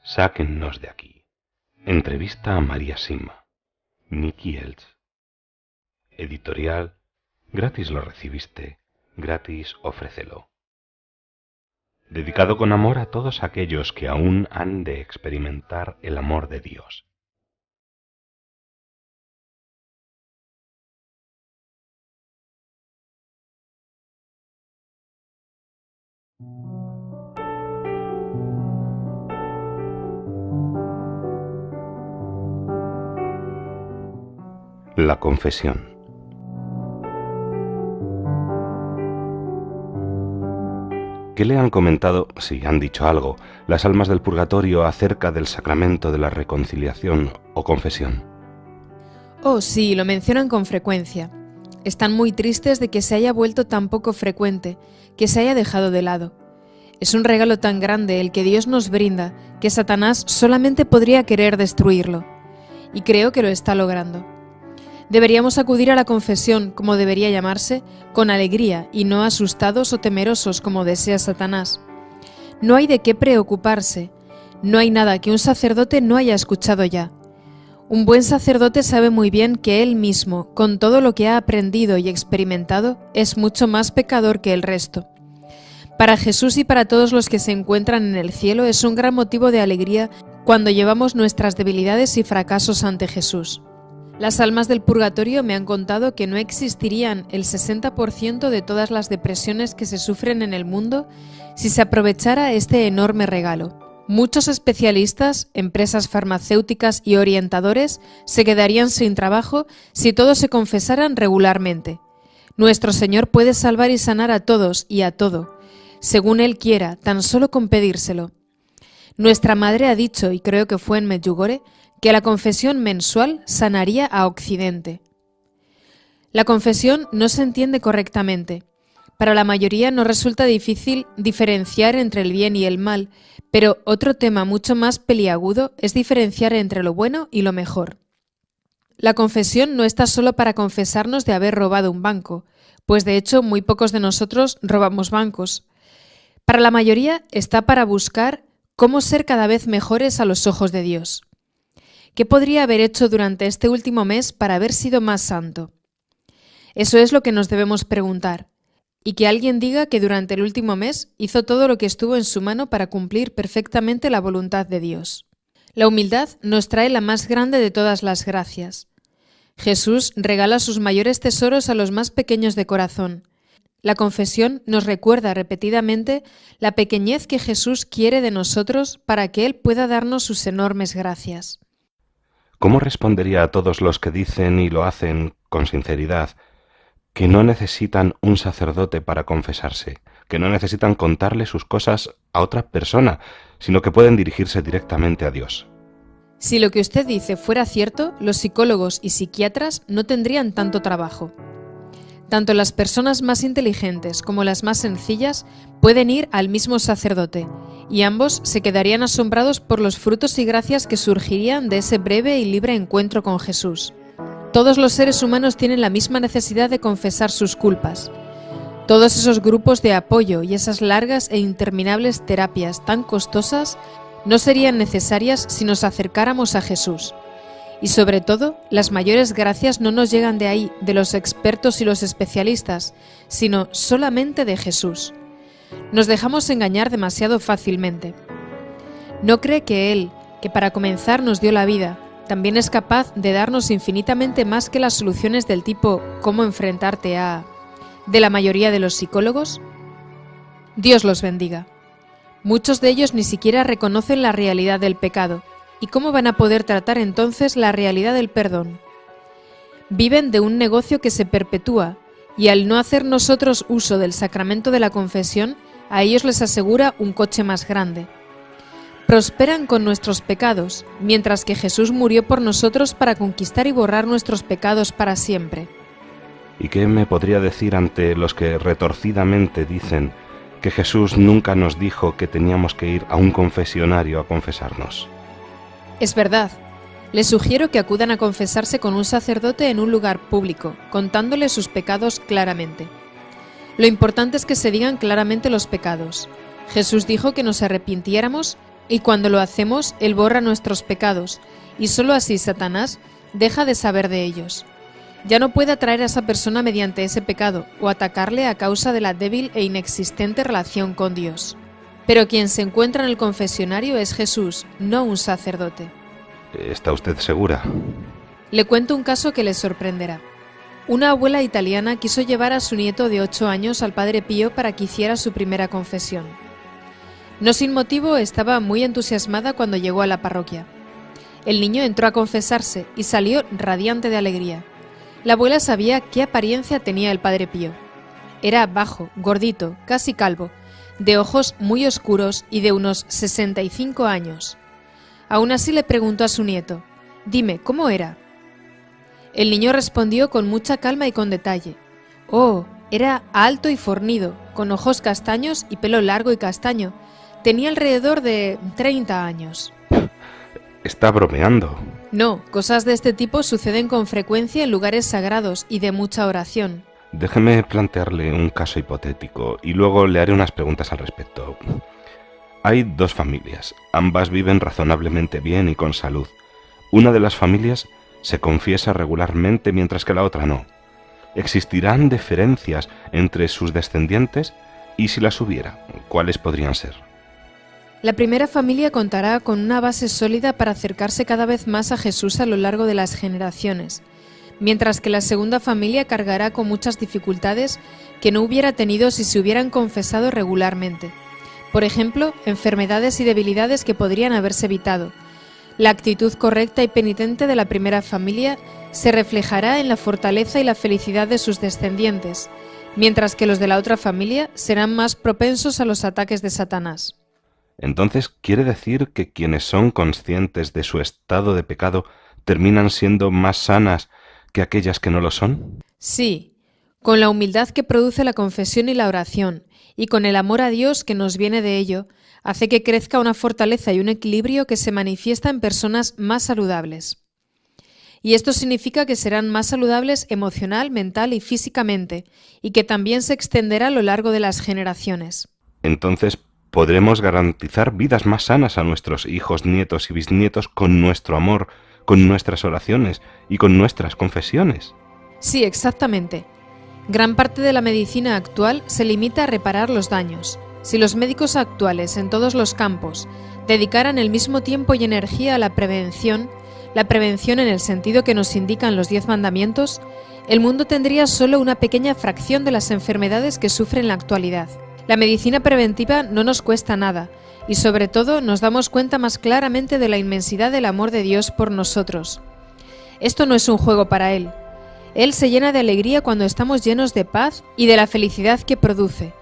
Sáquennos de aquí. Entrevista a María Sima. Nicky Elch. Editorial. Gratis lo recibiste, gratis ofrécelo. Dedicado con amor a todos aquellos que aún han de experimentar el amor de Dios. La confesión. ¿Qué le han comentado, si han dicho algo, las almas del purgatorio acerca del sacramento de la reconciliación o confesión? Oh, sí, lo mencionan con frecuencia. Están muy tristes de que se haya vuelto tan poco frecuente, que se haya dejado de lado. Es un regalo tan grande el que Dios nos brinda, que Satanás solamente podría querer destruirlo. Y creo que lo está logrando. Deberíamos acudir a la confesión, como debería llamarse, con alegría y no asustados o temerosos como desea Satanás. No hay de qué preocuparse, no hay nada que un sacerdote no haya escuchado ya. Un buen sacerdote sabe muy bien que él mismo, con todo lo que ha aprendido y experimentado, es mucho más pecador que el resto. Para Jesús y para todos los que se encuentran en el cielo es un gran motivo de alegría cuando llevamos nuestras debilidades y fracasos ante Jesús. Las almas del purgatorio me han contado que no existirían el 60% de todas las depresiones que se sufren en el mundo si se aprovechara este enorme regalo. Muchos especialistas, empresas farmacéuticas y orientadores se quedarían sin trabajo si todos se confesaran regularmente. Nuestro Señor puede salvar y sanar a todos y a todo, según Él quiera, tan solo con pedírselo. Nuestra madre ha dicho, y creo que fue en Medjugorje, que la confesión mensual sanaría a Occidente. La confesión no se entiende correctamente. Para la mayoría nos resulta difícil diferenciar entre el bien y el mal, pero otro tema mucho más peliagudo es diferenciar entre lo bueno y lo mejor. La confesión no está solo para confesarnos de haber robado un banco, pues de hecho muy pocos de nosotros robamos bancos. Para la mayoría está para buscar cómo ser cada vez mejores a los ojos de Dios. ¿Qué podría haber hecho durante este último mes para haber sido más santo? Eso es lo que nos debemos preguntar. Y que alguien diga que durante el último mes hizo todo lo que estuvo en su mano para cumplir perfectamente la voluntad de Dios. La humildad nos trae la más grande de todas las gracias. Jesús regala sus mayores tesoros a los más pequeños de corazón. La confesión nos recuerda repetidamente la pequeñez que Jesús quiere de nosotros para que Él pueda darnos sus enormes gracias. ¿Cómo respondería a todos los que dicen y lo hacen con sinceridad que no necesitan un sacerdote para confesarse, que no necesitan contarle sus cosas a otra persona, sino que pueden dirigirse directamente a Dios? Si lo que usted dice fuera cierto, los psicólogos y psiquiatras no tendrían tanto trabajo. Tanto las personas más inteligentes como las más sencillas pueden ir al mismo sacerdote, y ambos se quedarían asombrados por los frutos y gracias que surgirían de ese breve y libre encuentro con Jesús. Todos los seres humanos tienen la misma necesidad de confesar sus culpas. Todos esos grupos de apoyo y esas largas e interminables terapias tan costosas no serían necesarias si nos acercáramos a Jesús. Y sobre todo, las mayores gracias no nos llegan de ahí, de los expertos y los especialistas, sino solamente de Jesús. Nos dejamos engañar demasiado fácilmente. ¿No cree que Él, que para comenzar nos dio la vida, también es capaz de darnos infinitamente más que las soluciones del tipo «¿cómo enfrentarte a...» de la mayoría de los psicólogos? Dios los bendiga. Muchos de ellos ni siquiera reconocen la realidad del pecado. ¿Y cómo van a poder tratar entonces la realidad del perdón? Viven de un negocio que se perpetúa, y al no hacer nosotros uso del sacramento de la confesión, a ellos les asegura un coche más grande. Prosperan con nuestros pecados, mientras que Jesús murió por nosotros para conquistar y borrar nuestros pecados para siempre. ¿Y qué me podría decir ante los que retorcidamente dicen que Jesús nunca nos dijo que teníamos que ir a un confesionario a confesarnos? Es verdad. Les sugiero que acudan a confesarse con un sacerdote en un lugar público, contándole sus pecados claramente. Lo importante es que se digan claramente los pecados. Jesús dijo que nos arrepintiéramos Y cuando lo hacemos, Él borra nuestros pecados, y sólo así Satanás deja de saber de ellos. Ya no puede atraer a esa persona mediante ese pecado o atacarle a causa de la débil e inexistente relación con Dios. Pero quien se encuentra en el confesionario es Jesús, no un sacerdote. ¿Está usted segura? Le cuento un caso que le sorprenderá. Una abuela italiana quiso llevar a su nieto de 8 años al Padre Pío para que hiciera su primera confesión. No sin motivo estaba muy entusiasmada cuando llegó a la parroquia. El niño entró a confesarse y salió radiante de alegría. La abuela sabía qué apariencia tenía el Padre Pío. Era bajo, gordito, casi calvo, de ojos muy oscuros y de unos 65 años. Aún así le preguntó a su nieto: «Dime, ¿cómo era?». El niño respondió con mucha calma y con detalle: «Oh, era alto y fornido, con ojos castaños y pelo largo y castaño. Tenía alrededor de 30 años». Está bromeando. No, cosas de este tipo suceden con frecuencia en lugares sagrados y de mucha oración. Déjeme plantearle un caso hipotético y luego le haré unas preguntas al respecto. Hay dos familias, ambas viven razonablemente bien y con salud. Una de las familias se confiesa regularmente mientras que la otra no. ¿Existirán diferencias entre sus descendientes? Y si las hubiera, ¿cuáles podrían ser? La primera familia contará con una base sólida para acercarse cada vez más a Jesús a lo largo de las generaciones, mientras que la segunda familia cargará con muchas dificultades que no hubiera tenido si se hubieran confesado regularmente. Por ejemplo, enfermedades y debilidades que podrían haberse evitado. La actitud correcta y penitente de la primera familia se reflejará en la fortaleza y la felicidad de sus descendientes, mientras que los de la otra familia serán más propensos a los ataques de Satanás. Entonces, ¿quiere decir que quienes son conscientes de su estado de pecado terminan siendo más sanas que aquellas que no lo son? Sí, con la humildad que produce la confesión y la oración, y con el amor a Dios que nos viene de ello, hace que crezca una fortaleza y un equilibrio que se manifiesta en personas más saludables. Y esto significa que serán más saludables emocional, mental y físicamente, y que también se extenderá a lo largo de las generaciones. Entonces, podremos garantizar vidas más sanas a nuestros hijos, nietos y bisnietos con nuestro amor, con nuestras oraciones y con nuestras confesiones. Sí, exactamente. Gran parte de la medicina actual se limita a reparar los daños. Si los médicos actuales en todos los campos dedicaran el mismo tiempo y energía a la prevención en el sentido que nos indican los 10 mandamientos, el mundo tendría solo una pequeña fracción de las enfermedades que sufre en la actualidad. La medicina preventiva no nos cuesta nada y sobre todo nos damos cuenta más claramente de la inmensidad del amor de Dios por nosotros. Esto no es un juego para Él. Él se llena de alegría cuando estamos llenos de paz y de la felicidad que produce.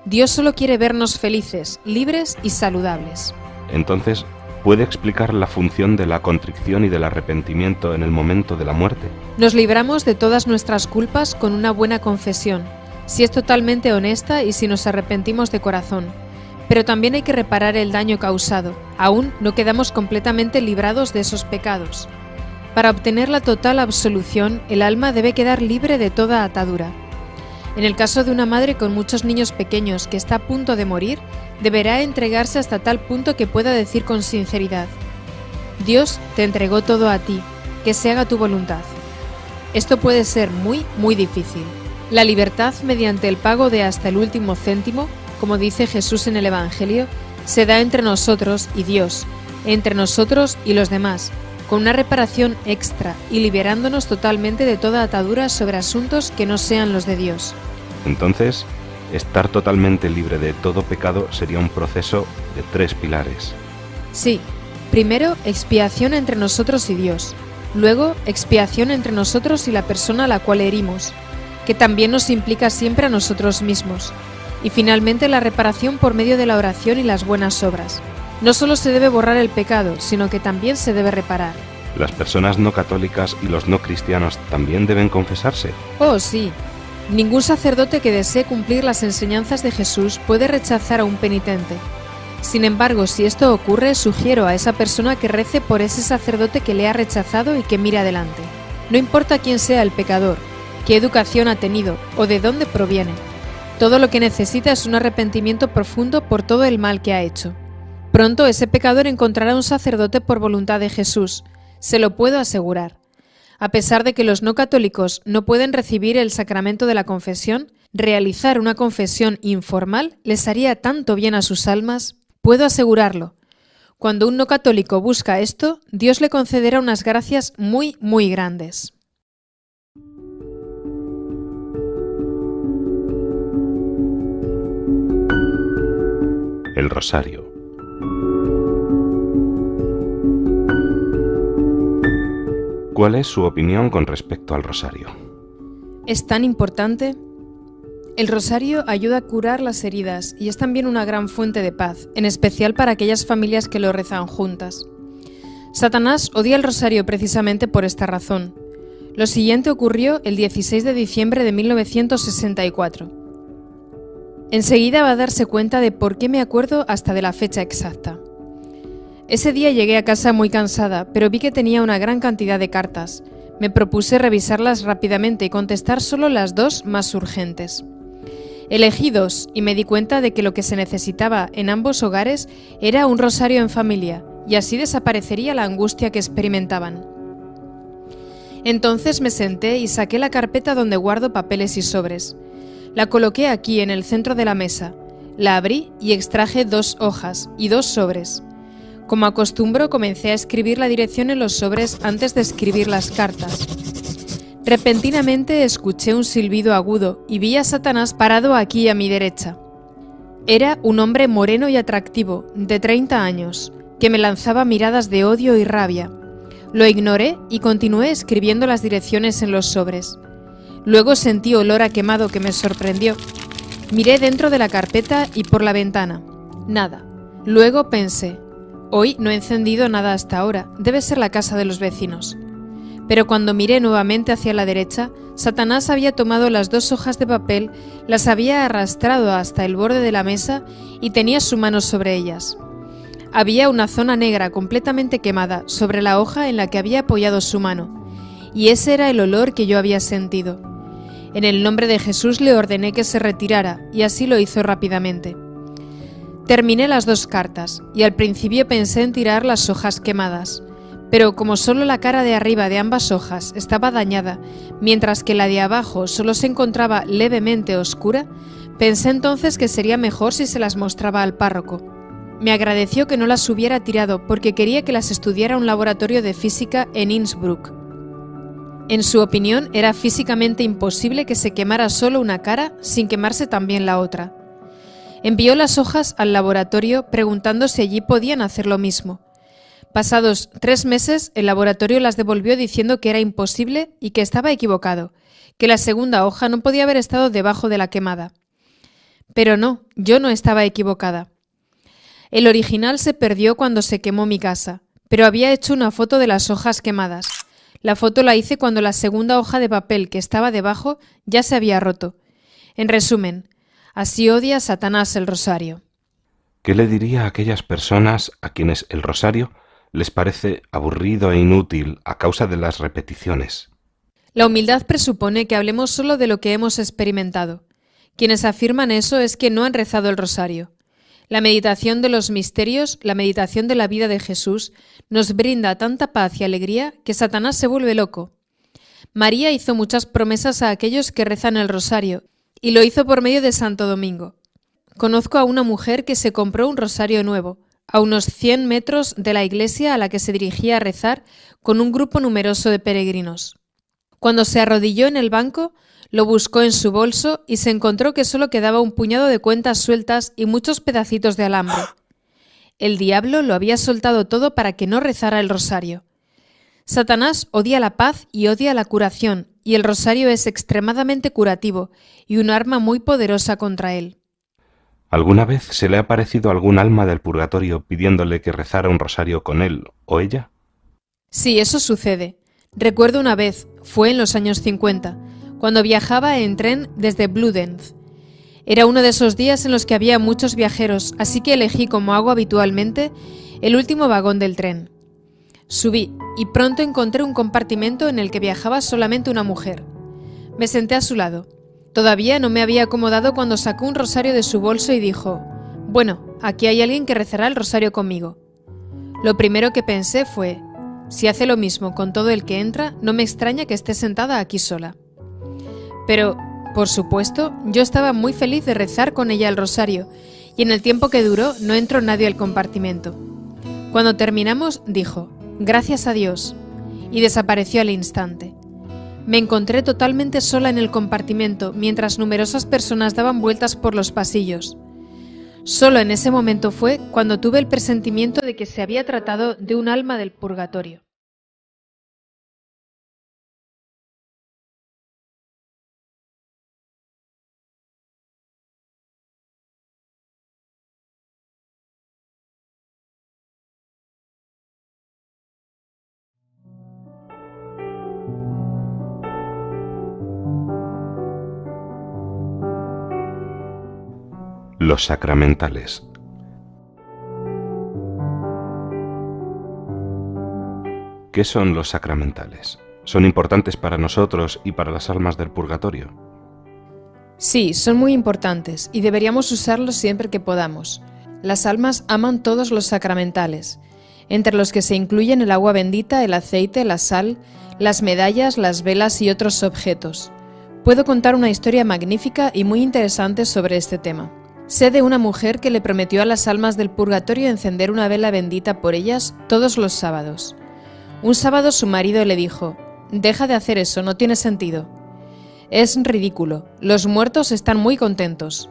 Dios solo quiere vernos felices, libres y saludables. Entonces, ¿puede explicar la función de la contrición y del arrepentimiento en el momento de la muerte? Nos libramos de todas nuestras culpas con una buena confesión, si es totalmente honesta y si nos arrepentimos de corazón. Pero también hay que reparar el daño causado. Aún no quedamos completamente librados de esos pecados. Para obtener la total absolución, el alma debe quedar libre de toda atadura. En el caso de una madre con muchos niños pequeños que está a punto de morir, deberá entregarse hasta tal punto que pueda decir con sinceridad: Dios te entregó todo a ti, que se haga tu voluntad. Esto puede ser muy, muy difícil. La libertad mediante el pago de hasta el último céntimo, como dice Jesús en el Evangelio, se da entre nosotros y Dios, entre nosotros y los demás, con una reparación extra y liberándonos totalmente de toda atadura sobre asuntos que no sean los de Dios. Entonces, estar totalmente libre de todo pecado sería un proceso de 3 pilares. Sí, primero expiación entre nosotros y Dios, luego expiación entre nosotros y la persona a la cual herimos, que también nos implica siempre a nosotros mismos, y finalmente la reparación por medio de la oración y las buenas obras. No solo se debe borrar el pecado, sino que también se debe reparar. ¿Las personas no católicas y los no cristianos también deben confesarse? Oh, sí. Ningún sacerdote que desee cumplir las enseñanzas de Jesús puede rechazar a un penitente. Sin embargo, si esto ocurre, sugiero a esa persona que rece por ese sacerdote que le ha rechazado y que mire adelante. No importa quién sea el pecador, qué educación ha tenido o de dónde proviene. Todo lo que necesita es un arrepentimiento profundo por todo el mal que ha hecho. Pronto ese pecador encontrará un sacerdote por voluntad de Jesús, se lo puedo asegurar. A pesar de que los no católicos no pueden recibir el sacramento de la confesión, realizar una confesión informal les haría tanto bien a sus almas, puedo asegurarlo. Cuando un no católico busca esto, Dios le concederá unas gracias muy, muy grandes. El rosario. ¿Cuál es su opinión con respecto al rosario? ¿Es tan importante? El rosario ayuda a curar las heridas y es también una gran fuente de paz, en especial para aquellas familias que lo rezan juntas. Satanás odia el rosario precisamente por esta razón. Lo siguiente ocurrió el 16 de diciembre de 1964. Enseguida va a darse cuenta de por qué me acuerdo hasta de la fecha exacta. Ese día llegué a casa muy cansada, pero vi que tenía una gran cantidad de cartas. Me propuse revisarlas rápidamente y contestar solo las 2 más urgentes. Elegí 2 y me di cuenta de que lo que se necesitaba en ambos hogares era un rosario en familia, y así desaparecería la angustia que experimentaban. Entonces me senté y saqué la carpeta donde guardo papeles y sobres. La coloqué aquí en el centro de la mesa, la abrí y extraje 2 hojas y 2 sobres. Como acostumbro, comencé a escribir la dirección en los sobres antes de escribir las cartas. Repentinamente escuché un silbido agudo y vi a Satanás parado aquí a mi derecha. Era un hombre moreno y atractivo, de 30 años, que me lanzaba miradas de odio y rabia. Lo ignoré y continué escribiendo las direcciones en los sobres. Luego sentí olor a quemado que me sorprendió. Miré dentro de la carpeta y por la ventana. Nada. Luego pensé: hoy no he encendido nada hasta ahora, debe ser la casa de los vecinos. Pero cuando miré nuevamente hacia la derecha, Satanás había tomado las 2 hojas de papel, las había arrastrado hasta el borde de la mesa y tenía su mano sobre ellas. Había una zona negra completamente quemada sobre la hoja en la que había apoyado su mano, y ese era el olor que yo había sentido. En el nombre de Jesús le ordené que se retirara, y así lo hizo rápidamente. Terminé las 2 cartas, y al principio pensé en tirar las hojas quemadas, pero como solo la cara de arriba de ambas hojas estaba dañada, mientras que la de abajo solo se encontraba levemente oscura, pensé entonces que sería mejor si se las mostraba al párroco. Me agradeció que no las hubiera tirado porque quería que las estudiara un laboratorio de física en Innsbruck. En su opinión, era físicamente imposible que se quemara solo una cara sin quemarse también la otra. Envió las hojas al laboratorio preguntando si allí podían hacer lo mismo. Pasados 3 meses, el laboratorio las devolvió diciendo que era imposible y que estaba equivocado, que la segunda hoja no podía haber estado debajo de la quemada. Pero no, yo no estaba equivocada. El original se perdió cuando se quemó mi casa, pero había hecho una foto de las hojas quemadas. La foto la hice cuando la segunda hoja de papel que estaba debajo ya se había roto. En resumen, así odia Satanás el rosario. ¿Qué le diría a aquellas personas a quienes el rosario les parece aburrido e inútil a causa de las repeticiones? La humildad presupone que hablemos solo de lo que hemos experimentado. Quienes afirman eso es que no han rezado el rosario. La meditación de los misterios, la meditación de la vida de Jesús, nos brinda tanta paz y alegría que Satanás se vuelve loco. María hizo muchas promesas a aquellos que rezan el rosario, y lo hizo por medio de Santo Domingo. Conozco a una mujer que se compró un rosario nuevo, a unos 100 metros de la iglesia a la que se dirigía a rezar con un grupo numeroso de peregrinos. Cuando se arrodilló en el banco, lo buscó en su bolso y se encontró que solo quedaba un puñado de cuentas sueltas y muchos pedacitos de alambre. El diablo lo había soltado todo para que no rezara el rosario. Satanás odia la paz y odia la curación, y el rosario es extremadamente curativo y un arma muy poderosa contra él. ¿Alguna vez se le ha aparecido algún alma del purgatorio pidiéndole que rezara un rosario con él o ella? Sí, eso sucede. Recuerdo una vez, fue en los años 50, cuando viajaba en tren desde Bludenz. Era uno de esos días en los que había muchos viajeros, así que elegí, como hago habitualmente, el último vagón del tren. Subí y pronto encontré un compartimento en el que viajaba solamente una mujer. Me senté a su lado. Todavía no me había acomodado cuando sacó un rosario de su bolso y dijo: «Bueno, aquí hay alguien que rezará el rosario conmigo. Lo primero que pensé fue, si hace lo mismo con todo el que entra, no me extraña que esté sentada aquí sola. Pero, por supuesto, yo estaba muy feliz de rezar con ella el rosario, y en el tiempo que duró no entró nadie al compartimento. Cuando terminamos, dijo, «Gracias a Dios», y desapareció al instante. Me encontré totalmente sola en el compartimento, mientras numerosas personas daban vueltas por los pasillos. Solo en ese momento fue cuando tuve el presentimiento de que se había tratado de un alma del purgatorio. Los sacramentales. ¿Qué son los sacramentales? ¿Son importantes para nosotros y para las almas del purgatorio? Sí, son muy importantes y deberíamos usarlos siempre que podamos. Las almas aman todos los sacramentales, entre los que se incluyen el agua bendita, el aceite, la sal, las medallas, las velas y otros objetos. Puedo contar una historia magnífica y muy interesante sobre este tema. Sé de una mujer que le prometió a las almas del purgatorio encender una vela bendita por ellas todos los sábados. Un sábado su marido le dijo, «Deja de hacer eso, no tiene sentido». «Es ridículo, los muertos están muy contentos.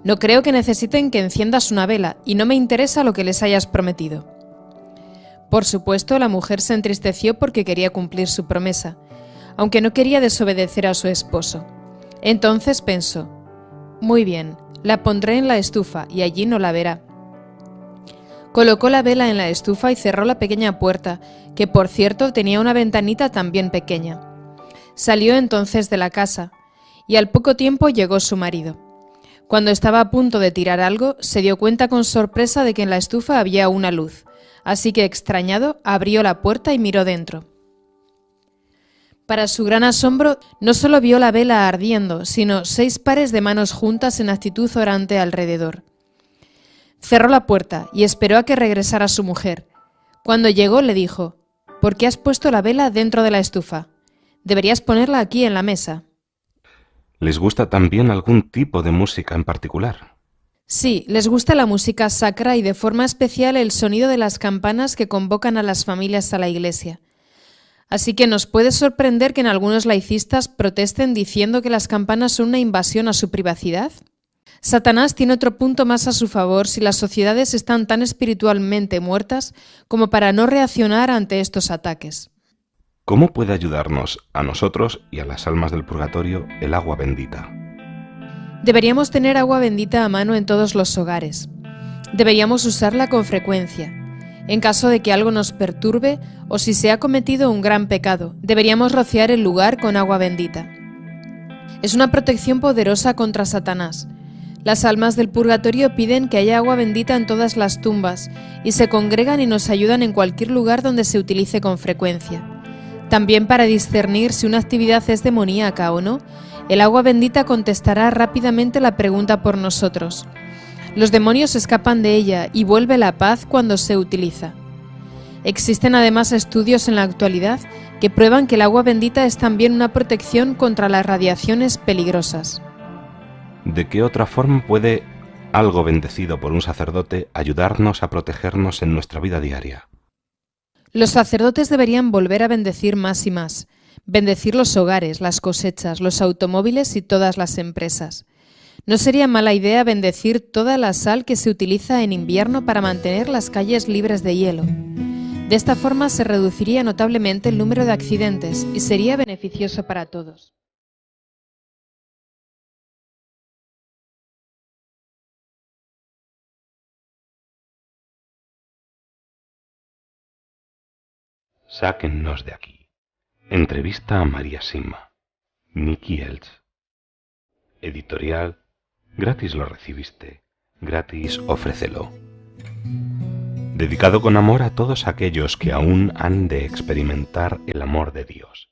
No creo que necesiten que enciendas una vela y no me interesa lo que les hayas prometido». Por supuesto, la mujer se entristeció porque quería cumplir su promesa, aunque no quería desobedecer a su esposo. Entonces pensó, «Muy bien, la pondré en la estufa y allí no la verá». Colocó la vela en la estufa y cerró la pequeña puerta, que por cierto tenía una ventanita también pequeña. Salió entonces de la casa, y al poco tiempo llegó su marido. Cuando estaba a punto de tirar algo, se dio cuenta con sorpresa de que en la estufa había una luz, así que extrañado abrió la puerta y miró dentro. Para su gran asombro, no solo vio la vela ardiendo, sino 6 pares de manos juntas en actitud orante alrededor. Cerró la puerta y esperó a que regresara su mujer. Cuando llegó le dijo, «¿Por qué has puesto la vela dentro de la estufa? Deberías ponerla aquí en la mesa». ¿Les gusta también algún tipo de música en particular? Sí, les gusta la música sacra y de forma especial el sonido de las campanas que convocan a las familias a la iglesia. Así que nos puede sorprender que en algunos laicistas protesten diciendo que las campanas son una invasión a su privacidad. Satanás tiene otro punto más a su favor si las sociedades están tan espiritualmente muertas como para no reaccionar ante estos ataques. ¿Cómo puede ayudarnos a nosotros y a las almas del purgatorio el agua bendita? Deberíamos tener agua bendita a mano en todos los hogares. Deberíamos usarla con frecuencia. En caso de que algo nos perturbe o si se ha cometido un gran pecado, deberíamos rociar el lugar con agua bendita. Es una protección poderosa contra Satanás. Las almas del purgatorio piden que haya agua bendita en todas las tumbas y se congregan y nos ayudan en cualquier lugar donde se utilice con frecuencia. También para discernir si una actividad es demoníaca o no, el agua bendita contestará rápidamente la pregunta por nosotros. Los demonios escapan de ella y vuelve la paz cuando se utiliza. Existen además estudios en la actualidad que prueban que el agua bendita es también una protección contra las radiaciones peligrosas. ¿De qué otra forma puede algo bendecido por un sacerdote ayudarnos a protegernos en nuestra vida diaria? Los sacerdotes deberían volver a bendecir más y más, bendecir los hogares, las cosechas, los automóviles y todas las empresas. No sería mala idea bendecir toda la sal que se utiliza en invierno para mantener las calles libres de hielo. De esta forma se reduciría notablemente el número de accidentes y sería beneficioso para todos. Sáquennos de aquí. Entrevista a María Sima. Nicky Elch. Editorial. Gratis lo recibiste. Gratis ofrécelo. Dedicado con amor a todos aquellos que aún han de experimentar el amor de Dios.